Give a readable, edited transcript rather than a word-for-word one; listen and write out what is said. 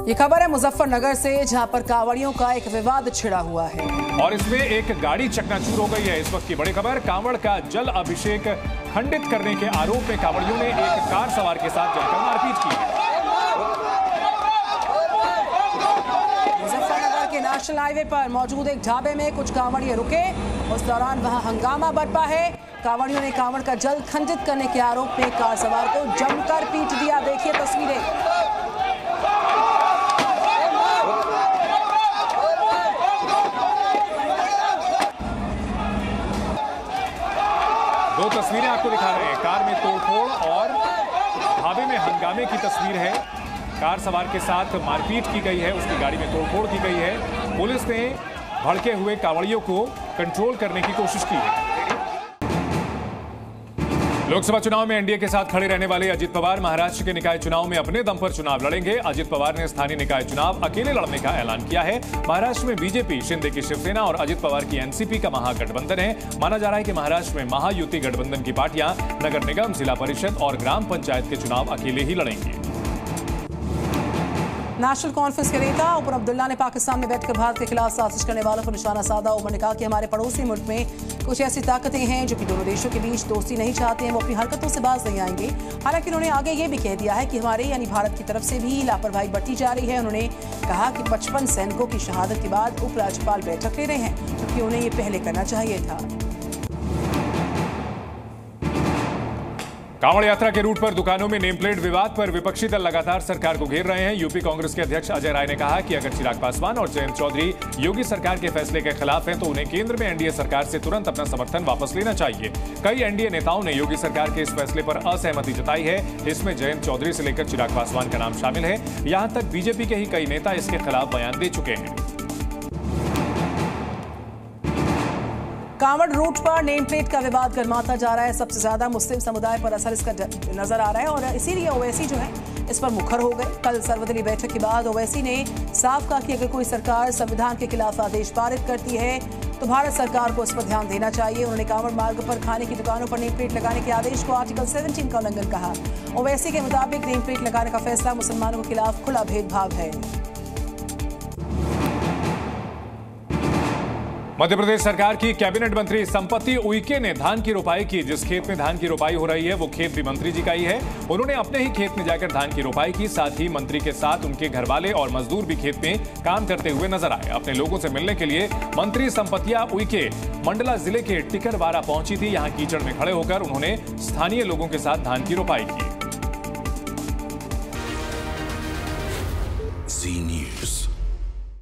ये खबर है मुजफ्फरनगर से, जहां पर कांवड़ियों का एक विवाद छिड़ा हुआ है और इसमें एक गाड़ी चकनाचूर हो गई है। इस वक्त की बड़ी खबर, कांवड़ का जल अभिषेक खंडित करने के आरोप में कांवड़ियों ने एक कार सवार के साथ जमकर मारपीट की। मुजफ्फरनगर के नेशनल हाईवे पर मौजूद एक ढाबे में कुछ कांवड़िए रुके। उस दौरान वहां हंगामा बरपा है। कांवड़ियों ने कांवड़ का जल खंडित करने के आरोप में कार सवार को जमकर पीट दिया। देखिए तस्वीरें। दो तस्वीरें आपको दिखा रहे हैं, कार में तोड़फोड़ और ढाबे में हंगामे की तस्वीर है। कार सवार के साथ मारपीट की गई है, उसकी गाड़ी में तोड़फोड़ की गई है। पुलिस ने भड़के हुए कांवड़ियों को कंट्रोल करने की कोशिश की है। लोकसभा चुनाव में एनडीए के साथ खड़े रहने वाले अजित पवार महाराष्ट्र के निकाय चुनाव में अपने दम पर चुनाव लड़ेंगे। अजित पवार ने स्थानीय निकाय चुनाव अकेले लड़ने का ऐलान किया है। महाराष्ट्र में बीजेपी, शिंदे की शिवसेना और अजित पवार की एनसीपी का महागठबंधन है। माना जा रहा है कि महाराष्ट्र में महायुति गठबंधन की पार्टियां नगर निगम, जिला परिषद और ग्राम पंचायत के चुनाव अकेले ही लड़ेंगे। नेशनल कॉन्फ्रेंस के नेता उमर अब्दुल्ला ने पाकिस्तान में बैठकर भारत के खिलाफ साजिश करने वालों को निशाना साधा। उमर ने कहा कि हमारे पड़ोसी मुल्क में कुछ ऐसी ताकतें हैं जो कि दोनों देशों के बीच दोस्ती नहीं चाहते हैं, वो अपनी हरकतों से बाज नहीं आएंगे। हालांकि उन्होंने आगे ये भी कह दिया है कि हमारे यानी भारत की तरफ से भी लापरवाही बरती जा रही है। उन्होंने कहा कि 55 सैनिकों की शहादत के बाद उपराज्यपाल बैठक ले रहे हैं, क्योंकि उन्हें ये पहले करना चाहिए था। कांवड़ यात्रा के रूट पर दुकानों में नेम प्लेट विवाद पर विपक्षी दल लगातार सरकार को घेर रहे हैं। यूपी कांग्रेस के अध्यक्ष अजय राय ने कहा कि अगर चिराग पासवान और जयंत चौधरी योगी सरकार के फैसले के खिलाफ हैं तो उन्हें केंद्र में एनडीए सरकार से तुरंत अपना समर्थन वापस लेना चाहिए। कई एनडीए नेताओं ने योगी सरकार के इस फैसले पर असहमति जताई है। इसमें जयंत चौधरी से लेकर चिराग पासवान का नाम शामिल है। यहां तक बीजेपी के ही कई नेता इसके खिलाफ बयान दे चुके हैं। कांवड़ रूट पर नेम प्लेट का विवाद गर्माता जा रहा है। सबसे ज्यादा मुस्लिम समुदाय पर असर इसका नजर आ रहा है और इसीलिए ओवैसी जो है इस पर मुखर हो गए। कल सर्वदलीय बैठक के बाद ओवैसी ने साफ कहा कि अगर कोई सरकार संविधान के खिलाफ आदेश पारित करती है तो भारत सरकार को इस पर ध्यान देना चाहिए। उन्होंने कांवड़ मार्ग पर खाने की दुकानों पर नेम प्लेट लगाने के आदेश को आर्टिकल 17 का उल्लंघन कहा। ओवैसी के मुताबिक नेम प्लेट लगाने का फैसला मुसलमानों के खिलाफ खुला भेदभाव है। मध्य प्रदेश सरकार की कैबिनेट मंत्री संपत्ति उइके ने धान की रोपाई की। जिस खेत में धान की रोपाई हो रही है वो खेत भी मंत्री जी का ही है। उन्होंने अपने ही खेत में जाकर धान की रोपाई की। साथ ही मंत्री के साथ उनके घरवाले और मजदूर भी खेत में काम करते हुए नजर आए। अपने लोगों से मिलने के लिए मंत्री संपत्तिया उइके मंडला जिले के टिकरवारा पहुंची थी। यहां कीचड़ में खड़े होकर उन्होंने स्थानीय लोगों के साथ धान की रोपाई की। जी न्यूज़।